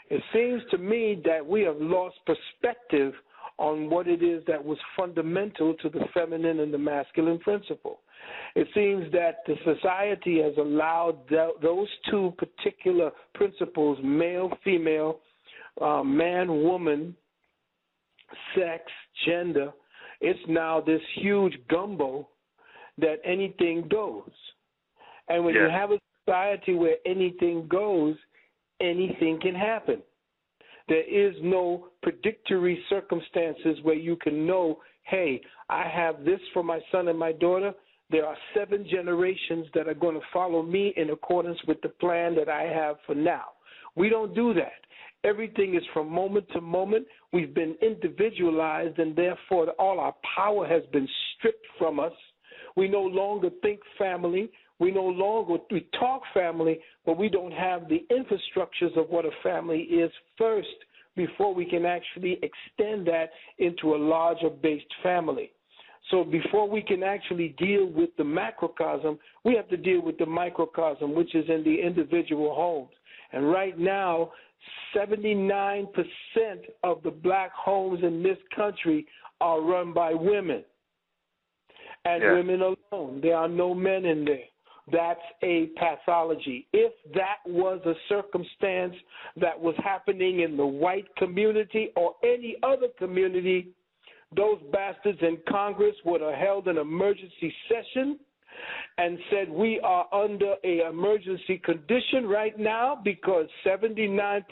It seems to me that we have lost perspective on what it is that was fundamental to the feminine and the masculine principle. It seems that the society has allowed those two particular principles, male, female, man, woman, sex, gender, it's now this huge gumbo that anything goes. And when you have a society where anything goes, anything can happen. There is no predictory circumstances where you can know, hey, I have this for my son and my daughter. There are 7 generations that are going to follow me in accordance with the plan that I have for now. We don't do that. Everything is from moment to moment. We've been individualized, and therefore all our power has been stripped from us. We no longer think family. We talk family, but we don't have the infrastructures of what a family is first before we can actually extend that into a larger-based family. So before we can actually deal with the macrocosm, we have to deal with the microcosm, which is in the individual homes. And right now, 79% of the black homes in this country are run by women, and women alone. There are no men in there. That's a pathology. If that was a circumstance that was happening in the white community or any other community, those bastards in Congress would have held an emergency session and said we are under an emergency condition right now because 79%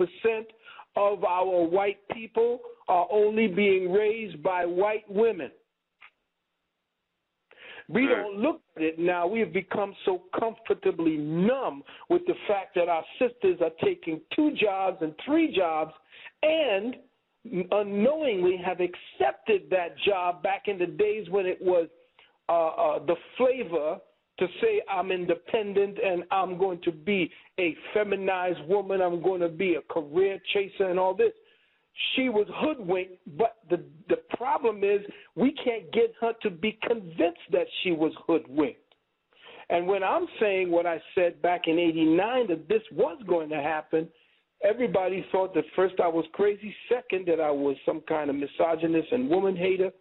of our white people are only being raised by white women. We don't look at it now. We have become so comfortably numb with the fact that our sisters are taking 2 jobs and 3 jobs and unknowingly have accepted that job back in the days when it was the flavor to say I'm independent and I'm going to be a feminized woman, I'm going to be a career chaser and all this. She was hoodwinked, but the problem is we can't get her to be convinced that she was hoodwinked. And when I'm saying what I said back in 89, that this was going to happen, everybody thought that first I was crazy, second that I was some kind of misogynist and woman hater.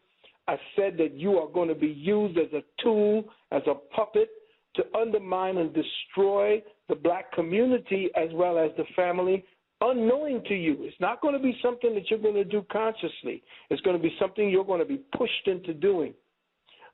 I said that you are going to be used as a tool, as a puppet, to undermine and destroy the black community as well as the family, unknowing to you. It's not going to be something that you're going to do consciously. It's going to be something you're going to be pushed into doing.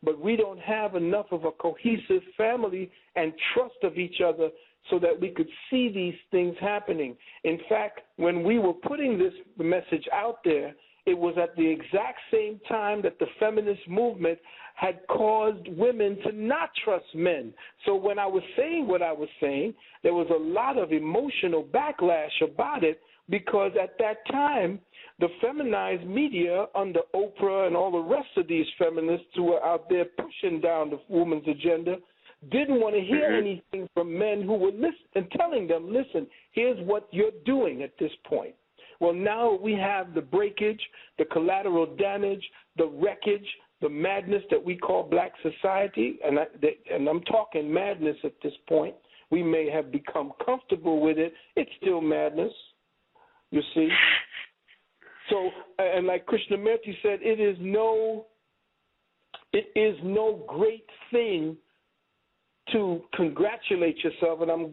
But we don't have enough of a cohesive family and trust of each other so that we could see these things happening. In fact, when we were putting this message out there, it was at the exact same time that the feminist movement had caused women to not trust men. So when I was saying what I was saying, there was a lot of emotional backlash about it because at that time, the feminized media under Oprah and all the rest of these feminists who were out there pushing down the woman's agenda didn't want to hear anything from men who were listening and telling them, listen, here's what you're doing at this point. Well, now we have the breakage, the collateral damage, the wreckage, the madness that we call black society, and I'm talking madness at this point. We may have become comfortable with it. It's still madness, you see. So, and like Krishnamurti said, it is no great thing to congratulate yourself, and I'm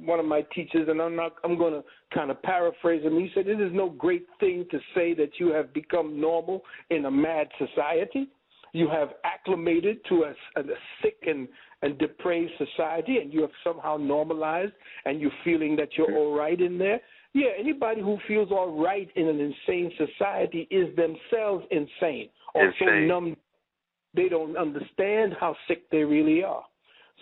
one of my teachers, and I'm going to kind of paraphrase him. He said, it is no great thing to say that you have become normal in a mad society. You have acclimated to a sick and depraved society, and you have somehow normalized, and you're feeling that you're all right in there. Yeah, anybody who feels all right in an insane society is themselves insane, or so numb they don't understand how sick they really are.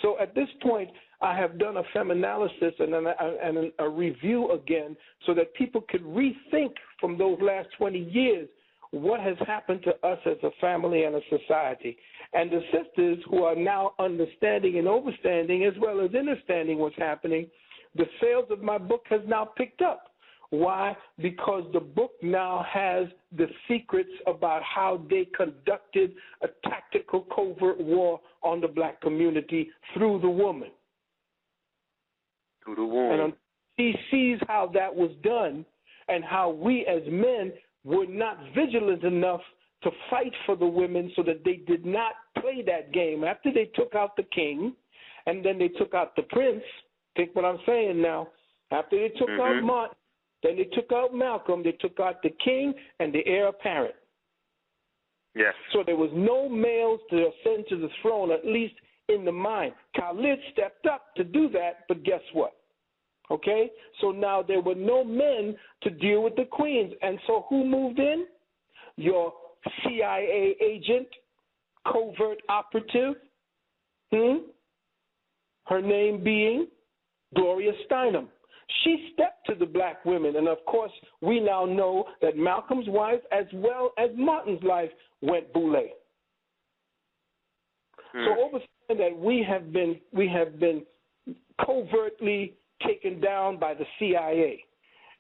So at this point, I have done a feminalysis and a review again so that people could rethink from those last 20 years what has happened to us as a family and a society. And the sisters who are now understanding and overstanding as well as understanding what's happening, the sales of my book has now picked up. Why? Because the book now has the secrets about how they conducted a tactical covert war on the black community through the woman. Through the woman. she sees how that was done and how we as men were not vigilant enough to fight for the women so that they did not play that game. After they took out the king and then they took out the prince, think what I'm saying now. After they took out Martin, then they took out Malcolm, they took out the king and the heir apparent. Yes. So there was no males to ascend to the throne, at least in the mind. Khalid stepped up to do that, but guess what? Okay? So now there were no men to deal with the queens. And so who moved in? Your CIA agent, covert operative, her name being Gloria Steinem. She stepped to the black women, and of course, we now know that Malcolm's wife, as well as Martin's life, went boule. So overstand that we have been covertly taken down by the CIA,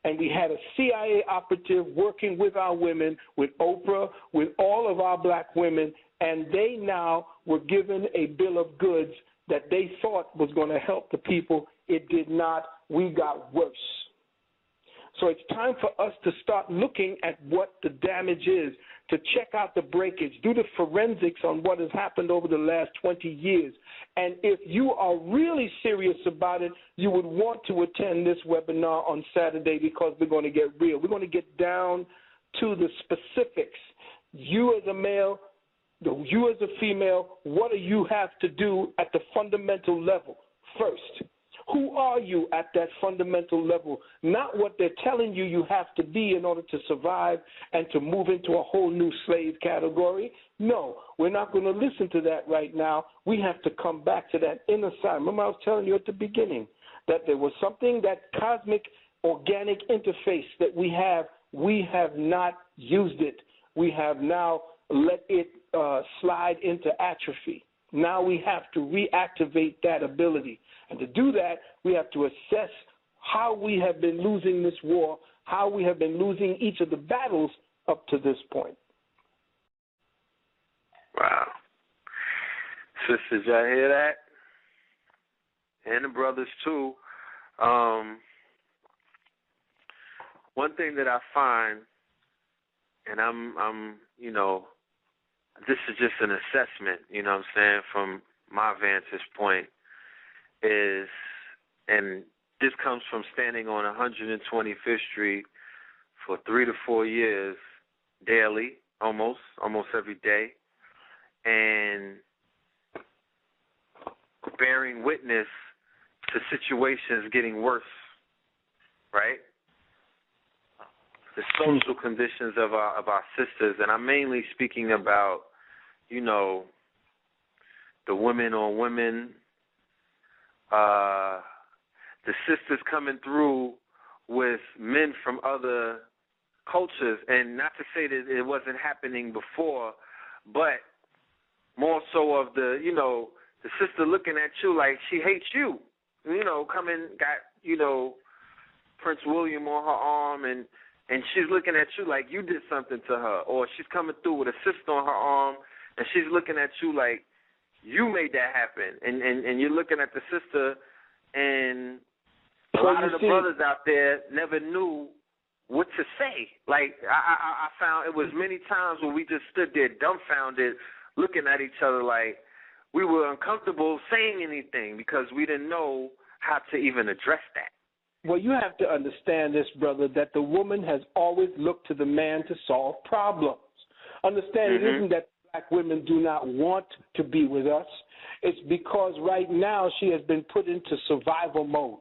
and we had a CIA operative working with our women, with Oprah, with all of our black women, and they now were given a bill of goods that they thought was going to help the people. It did not. We got worse. So it's time for us to start looking at what the damage is, to check out the breakage, do the forensics on what has happened over the last 20 years. And if you are really serious about it, you would want to attend this webinar on Saturday, because we're going to get real. We're going to get down to the specifics. You as a male, you as a female, what do you have to do at the fundamental level first? Who are you at that fundamental level? Not what they're telling you you have to be in order to survive and to move into a whole new slave category. No, we're not going to listen to that right now. We have to come back to that inner side. Remember I was telling you at the beginning that there was something, that cosmic organic interface that we have not used it. We have now let it slide into atrophy. Now we have to reactivate that ability. And to do that, we have to assess how we have been losing this war, how we have been losing each of the battles up to this point. Wow. Sisters, y'all hear that? And the brothers, too. One thing that I find, and I'm this is just an assessment, you know what I'm saying, from my vantage point, is, and this comes from standing on 125th Street for 3 to 4 years daily, almost every day, and bearing witness to situations getting worse, right? The social conditions of our sisters, and I'm mainly speaking about, the women on women, the sisters coming through with men from other cultures, and not to say that it wasn't happening before, but more so of the sister looking at you like she hates you, coming, got, Prince William on her arm, and she's looking at you like you did something to her, or she's coming through with a sister on her arm, and she's looking at you like you made that happen, and you're looking at the sister, and a lot of the brothers out there never knew what to say. Like, I found it was many times where we just stood there dumbfounded, looking at each other like we were uncomfortable saying anything because we didn't know how to even address that. Well, you have to understand this, brother, that the woman has always looked to the man to solve problems. Understand, it isn't that black women do not want to be with us. It's because right now she has been put into survival mode.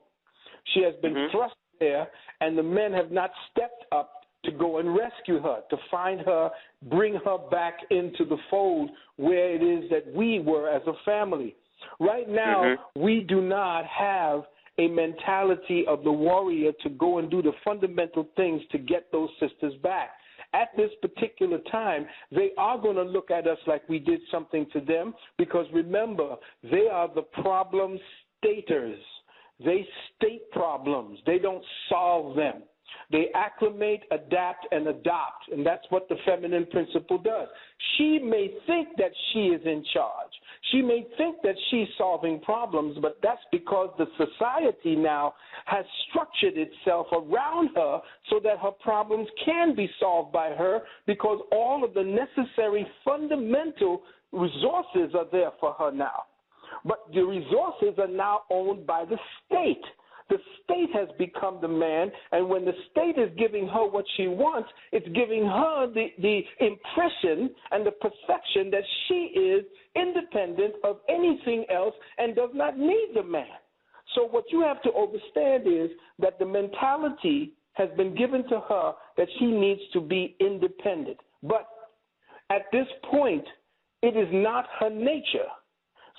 She has been thrust there, and the men have not stepped up to go and rescue her, to find her, bring her back into the fold where it is that we were as a family. Right now, we do not have a mentality of the warrior to go and do the fundamental things to get those sisters back. At this particular time, they are going to look at us like we did something to them, because remember, they are the problem staters. They state problems. They don't solve them. They acclimate, adapt, and adopt, and that's what the feminine principle does. She may think that she is in charge. She may think that she's solving problems, but that's because the society now has structured itself around her so that her problems can be solved by her, because all of the necessary fundamental resources are there for her now. But the resources are now owned by the state. The state has become the man, and when the state is giving her what she wants, it's giving her the impression and the perception that she is independent of anything else and does not need the man. So what you have to understand is that the mentality has been given to her that she needs to be independent. But at this point, it is not her nature.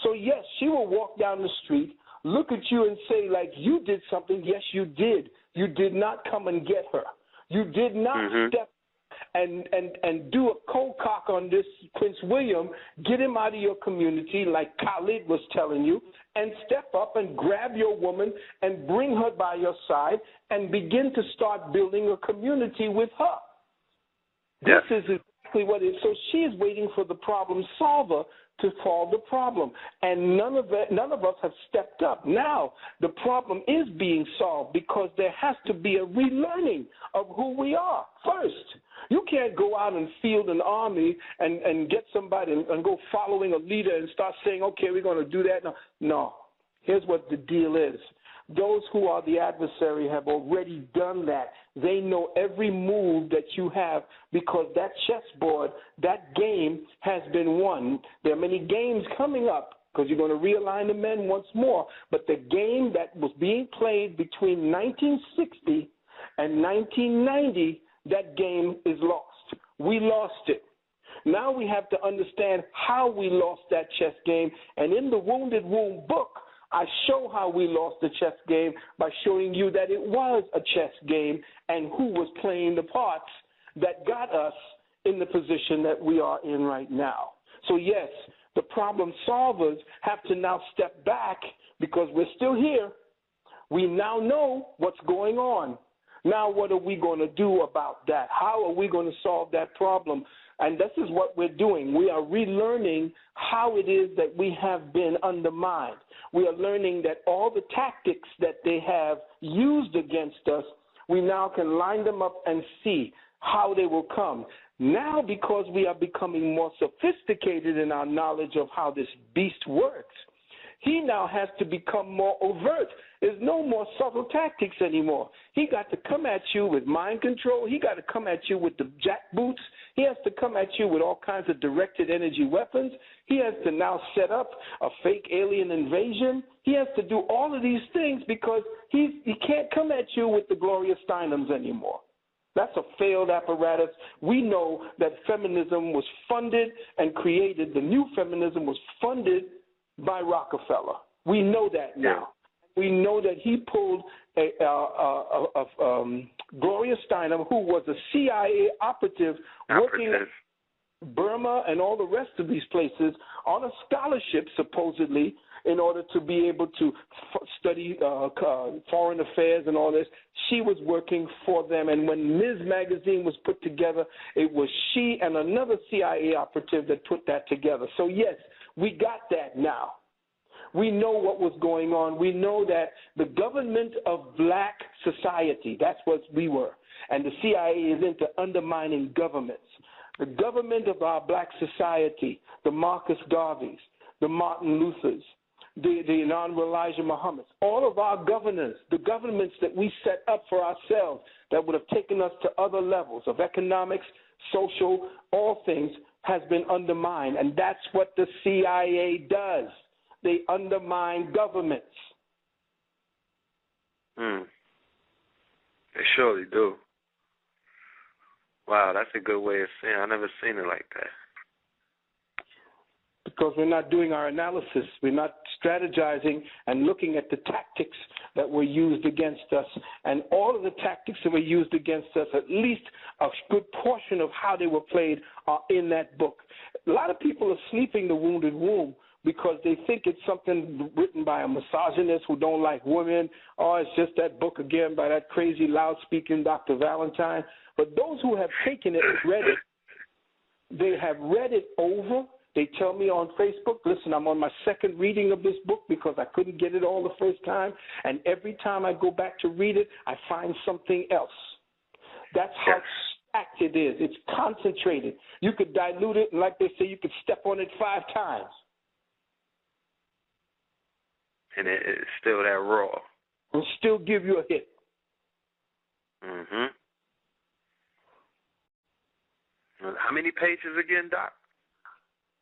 So yes, she will walk down the street, look at you and say, like, you did something. Yes, you did. You did not come and get her. You did not step and do a cold cock on this Prince William, get him out of your community like Khalid was telling you, and step up and grab your woman and bring her by your side and begin to start building a community with her. This is exactly what it is. So she is waiting for the problem solver to solve the problem, and none of us have stepped up. Now the problem is being solved because there has to be a relearning of who we are first. You can't go out and field an army and get somebody and go following a leader and start saying, okay, we're going to do that. No. Here's what the deal is. Those who are the adversary have already done that. They know every move that you have because that chessboard, that game has been won. There are many games coming up because you're going to realign the men once more. But the game that was being played between 1960 and 1990, that game is lost. We lost it. Now we have to understand how we lost that chess game. And in the Wounded Womb book, I show how we lost the chess game by showing you that it was a chess game and who was playing the parts that got us in the position that we are in right now. So, yes, the problem solvers have to now step back because we're still here. We now know what's going on. Now what are we going to do about that? How are we going to solve that problem? And this is what we're doing. We are relearning how it is that we have been undermined. We are learning that all the tactics that they have used against us, we now can line them up and see how they will come. Now, because we are becoming more sophisticated in our knowledge of how this beast works, he now has to become more overt. There's no more subtle tactics anymore. He got to come at you with mind control. He got to come at you with the jackboots. He has to come at you with all kinds of directed energy weapons. He has to now set up a fake alien invasion. He has to do all of these things because he can't come at you with the Gloria Steinems anymore. That's a failed apparatus. We know that feminism was funded and created. The new feminism was funded by Rockefeller. We know that now. We know that he pulled Gloria Steinem, who was a CIA operative working in Burma and all the rest of these places on a scholarship, supposedly, in order to be able to study foreign affairs and all this. She was working for them. And when Ms. Magazine was put together, it was she and another CIA operative that put that together. So, yes, we got that now. We know what was going on. We know that the government of black society, that's what we were. And the CIA is into undermining governments. The government of our black society, the Marcus Garveys, the Martin Luthers, the Honorable Elijah Muhammad's, all of our governors, the governments that we set up for ourselves that would have taken us to other levels of economics, social, all things, has been undermined. And that's what the CIA does. They undermine governments. They surely do. Wow, that's a good way of saying it. I've never seen it like that. Because we're not doing our analysis. We're not strategizing and looking at the tactics that were used against us. And all of the tactics that were used against us, at least a good portion of how they were played, are in that book. A lot of people are sleeping the Wounded Womb because they think it's something written by a misogynist who don't like women, or it's just that book again by that crazy loud-speaking Dr. Valentine. But those who have taken it and read it, they have read it over They tell me on Facebook, listen, I'm on my second reading of this book because I couldn't get it all the first time. And every time I go back to read it, I find something else. That's how stacked it is. It's concentrated. You could dilute it, and like they say, you could step on it 5 times. And it's still that raw. And still give you a hit. Mm-hmm. How many pages again, Doc?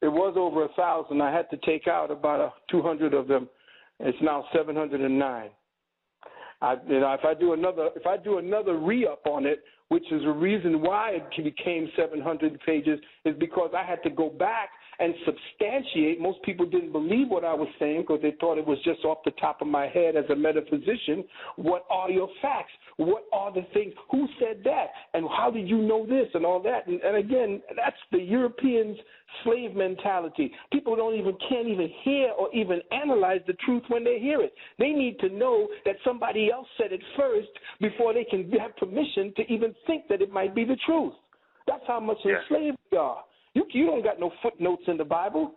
It was over 1,000. I had to take out about 200 of them. It's now 709. If I do another re-up on it, which is the reason why it became 700 pages, is because I had to go back and substantiate. Most people didn't believe what I was saying because they thought it was just off the top of my head as a metaphysician. What are your facts? What are the things? Who said that? And how did you know this and all that? And again, that's the Europeans' slave mentality. People can't even hear or even analyze the truth when they hear it. They need to know that somebody else said it first before they can have permission to even think that it might be the truth. That's how much enslaved we are. You don't got no footnotes in the Bible.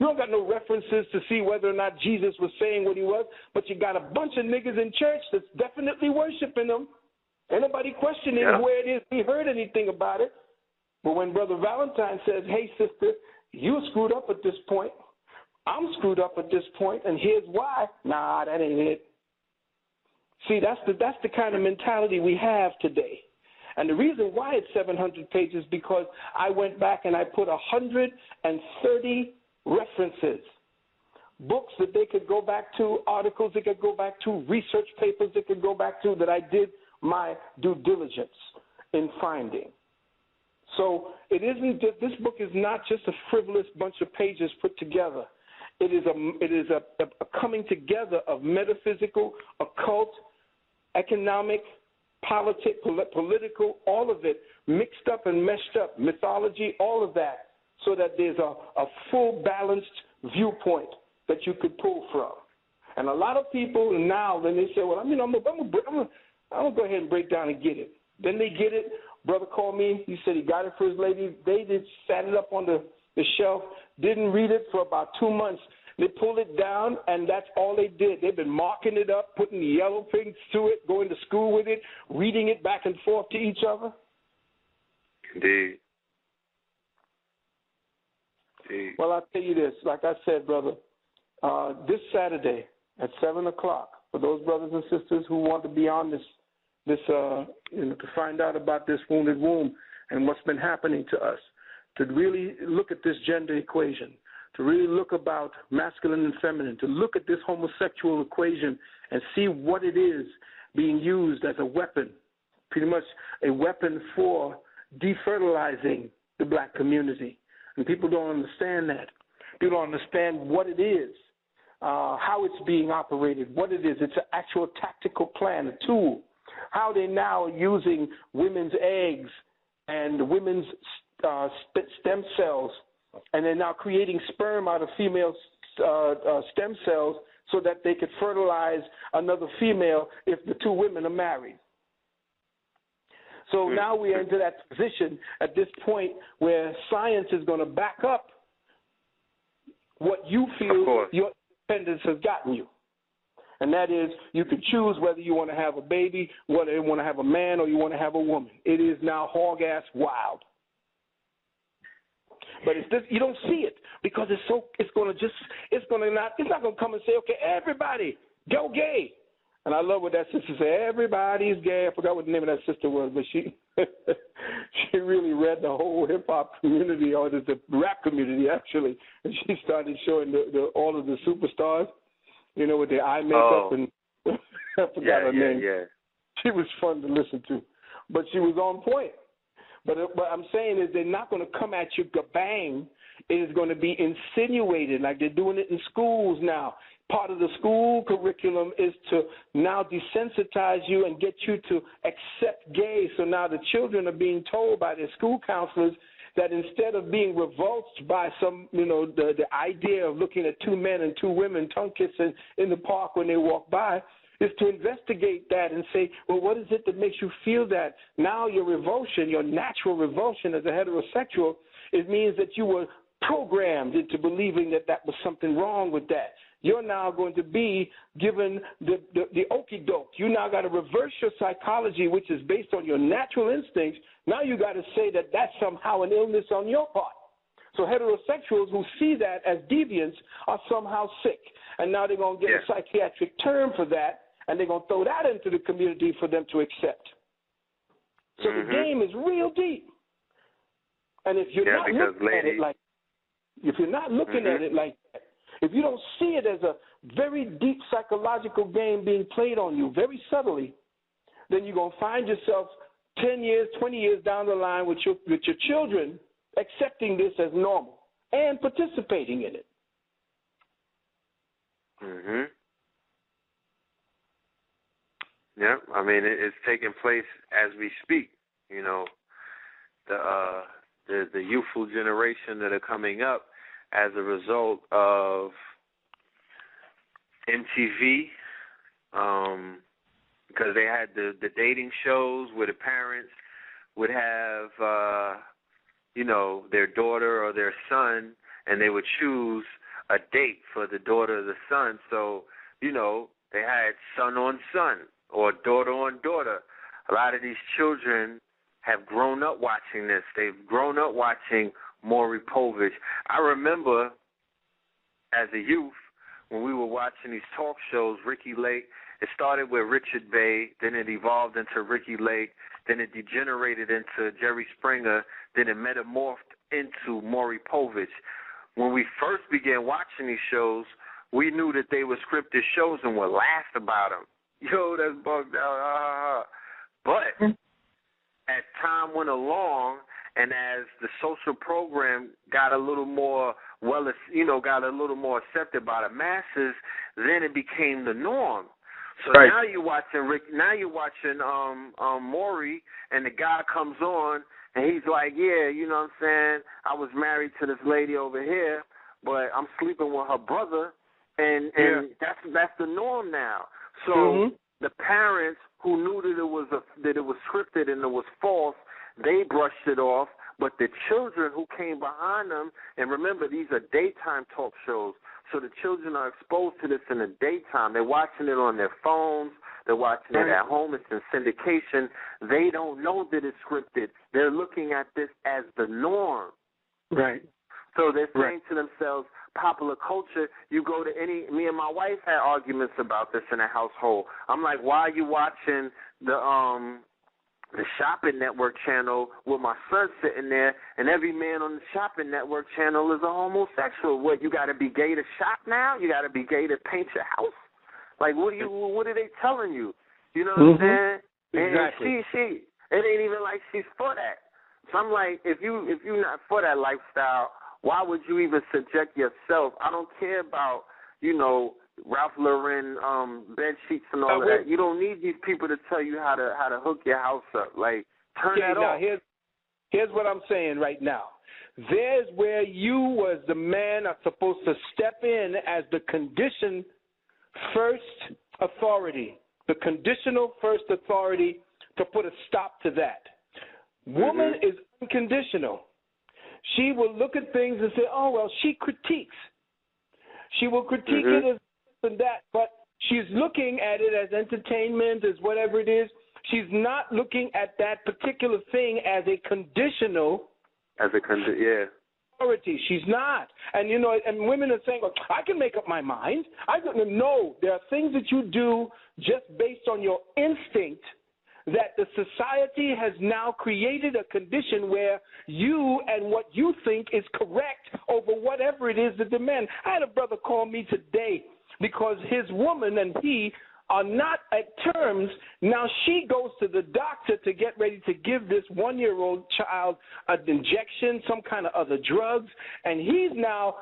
You don't got no references to see whether or not Jesus was saying what he was, but you got a bunch of niggas in church that's definitely worshiping him. Ain't nobody questioning where it is. We heard anything about it. But when Brother Valentine says, hey, sister, you screwed up at this point, I'm screwed up at this point, and here's why. Nah, that ain't it. See, that's the kind of mentality we have today. And the reason why it's 700 pages is because I went back and I put 130 references, books that they could go back to, articles they could go back to, research papers they could go back to that I did my due diligence in finding. So it isn't just, this book is not just a frivolous bunch of pages put together. It is a coming together of metaphysical, occult, economic, political, all of it mixed up and meshed up, mythology, all of that, so that there's a full balanced viewpoint that you could pull from. And a lot of people now, then they say, well, I'm gonna go ahead and break down and get it. Then they get it. Brother called me. He said he got it for his lady. They just sat it up on the shelf, didn't read it for about 2 months. They pulled it down, and that's all they did. They've been marking it up, putting the yellow things to it, going to school with it, reading it back and forth to each other. Indeed. Well, I'll tell you this. Like I said, brother, this Saturday at 7 o'clock, for those brothers and sisters who want to be on to find out about this wounded womb and what's been happening to us, to really look at this gender equation, to really look about masculine and feminine, to look at this homosexual equation and see what it is being used as a weapon, pretty much a weapon for defertilizing the black community. And people don't understand that. People don't understand what it is, how it's being operated, what it is. It's an actual tactical plan, a tool. How they now are using women's eggs and women's stem cells, and they're now creating sperm out of female stem cells so that they could fertilize another female if the two women are married. So now we are into that position at this point where science is going to back up what you feel your independence has gotten you. And that is, you can choose whether you want to have a baby, whether you want to have a man, or you want to have a woman. It is now hog-ass wild. But you don't see it because it's not going to come and say, okay, everybody, go gay. And I love what that sister said, everybody's gay. I forgot what the name of that sister was, but she really read the whole hip-hop community, or the rap community, actually. And she started showing all of the superstars, with their eye makeup, and I forgot her name. Yeah. She was fun to listen to, but she was on point. But what I'm saying is they're not going to come at you kabang. It is going to be insinuated, like they're doing it in schools now. Part of the school curriculum is to now desensitize you and get you to accept gay. So now the children are being told by their school counselors that instead of being revulsed by the idea of looking at two men and two women tongue kissing in the park when they walk by, is to investigate that and say, well, what is it that makes you feel that? Now your revulsion, your natural revulsion as a heterosexual, it means that you were programmed into believing that that was something wrong with that. You're now going to be given the okie doke. You now got to reverse your psychology, which is based on your natural instincts. Now you got to say that that's somehow an illness on your part. So heterosexuals who see that as deviance are somehow sick. And now they're going to get a psychiatric term for that, and they're going to throw that into the community for them to accept. So the game is real deep. And if you're not looking at it like, if you're not looking at it like that, if you don't see it as a very deep psychological game being played on you very subtly, then you're going to find yourself 10 years, 20 years down the line with your children accepting this as normal and participating in it. Yeah, I mean, it's taking place as we speak. You know, the youthful generation that are coming up as a result of MTV, because they had the dating shows where the parents would have, their daughter or their son, and they would choose a date for the daughter or the son. So, they had son on son or daughter on daughter. A lot of these children have grown up watching this. They've grown up watching Maury Povich. I remember as a youth when we were watching these talk shows, Ricky Lake, it started with Richard Bay, then it evolved into Ricky Lake, then it degenerated into Jerry Springer, then it metamorphed into Maury Povich. When we first began watching these shows, we knew that they were scripted shows and would laugh about them. Yo, that's bugged out. But as time went along, and as the social program got a little more got a little more accepted by the masses, then it became the norm. So now you're watching Maury, and the guy comes on, and he's like, yeah, you know what I'm saying, I was married to this lady over here, but I'm sleeping with her brother, and that's the norm now. So the parents who knew that it was scripted and it was false, they brushed it off. But the children who came behind them, and remember, these are daytime talk shows, so the children are exposed to this in the daytime. They're watching it on their phones. They're watching it at home. It's in syndication. They don't know that it's scripted. They're looking at this as the norm. Right. So they're saying to themselves, popular culture, you go to me and my wife had arguments about this in the household. I'm like, why are you watching the Shopping Network channel with my son sitting there, and every man on the Shopping Network channel is a homosexual? What, you got to be gay to shop now? You got to be gay to paint your house? Like, what are they telling you? You know what I'm saying? Exactly. And she, it ain't even like she's for that. So I'm like, if you're not for that lifestyle, why would you even subject yourself? I don't care about, Ralph Lauren bed sheets and all of that. You don't need these people to tell you how to hook your house up. Like, turn that off. Here's what I'm saying right now. There's where you as the man are supposed to step in as the condition first authority, the conditional first authority to put a stop to that. Woman is unconditional. She will look at things and say, oh, well, she critiques. She will critique it as and that, but she's looking at it as entertainment, as whatever it is. She's not looking at that particular thing as a conditional authority. She's not. And, and women are saying, well, I can make up my mind. No, there are things that you do just based on your instinct that the society has now created a condition where you and what you think is correct over whatever it is that the men. I had a brother call me today because his woman and he are not at terms. Now she goes to the doctor to get ready to give this 1-year-old child an injection, some kind of other drugs, and he's now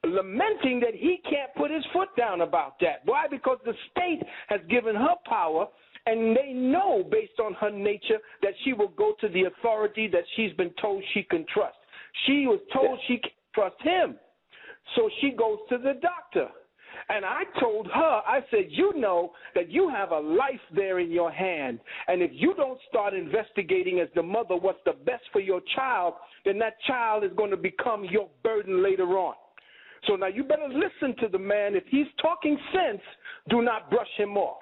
lamenting that he can't put his foot down about that. Why? Because the state has given her power, and they know based on her nature that she will go to the authority that she's been told she can trust. She was told she can't trust him, so she goes to the doctor. And I told her, I said, you know that you have a life there in your hand. And if you don't start investigating as the mother what's the best for your child, then that child is going to become your burden later on. So now you better listen to the man. If he's talking sense, do not brush him off.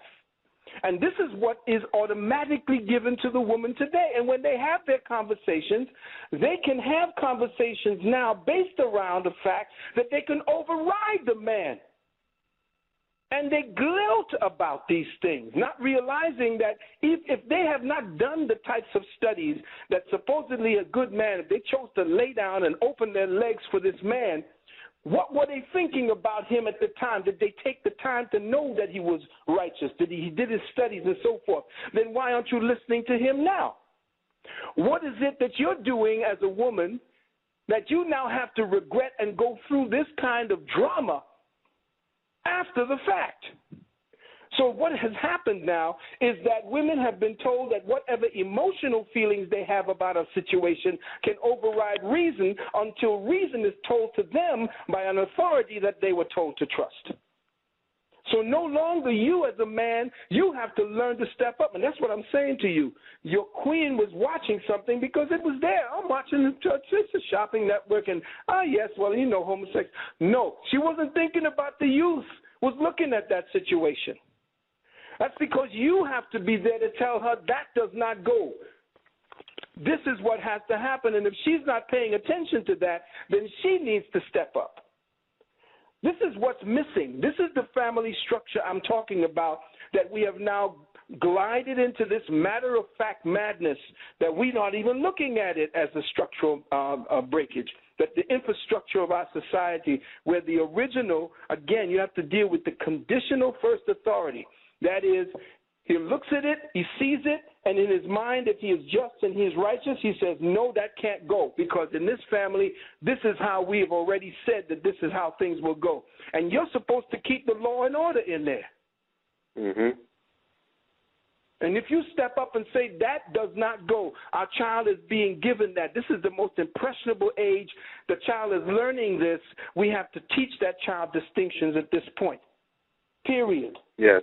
And this is what is automatically given to the woman today. And when they have their conversations, they can have conversations now based around the fact that they can override the man. And they gloat about these things, not realizing that if they have not done the types of studies that supposedly a good man, if they chose to lay down and open their legs for this man, what were they thinking about him at the time? Did they take the time to know that he was righteous? He did his studies and so forth? Then why aren't you listening to him now? What is it that you're doing as a woman that you now have to regret and go through this kind of drama after the fact? So what has happened now is that women have been told that whatever emotional feelings they have about a situation can override reason until reason is told to them by an authority that they were told to trust. So no longer you as a man, you have to learn to step up. And that's what I'm saying to you. Your queen was watching something because it was there. I'm watching the church. It's a shopping network. And, yes, well, you know, homosexual. No, she wasn't thinking about the youth, was looking at that situation. That's because you have to be there to tell her that does not go. This is what has to happen. And if she's not paying attention to that, then she needs to step up. This is what's missing. This is the family structure I'm talking about, that we have now glided into this matter-of-fact madness that we're not even looking at it as a structural breakage, that the infrastructure of our society, where the original, again, you have to deal with the conditional first authority. That is, he looks at it, he sees it, and in his mind, if he is just and he is righteous, he says, no, that can't go, because in this family, this is how we have already said that this is how things will go. And you're supposed to keep the law and order in there. Mm-hmm. And if you step up and say that does not go, our child is being given that. This is the most impressionable age. The child is learning this. We have to teach that child distinctions at this point. Period. Yes.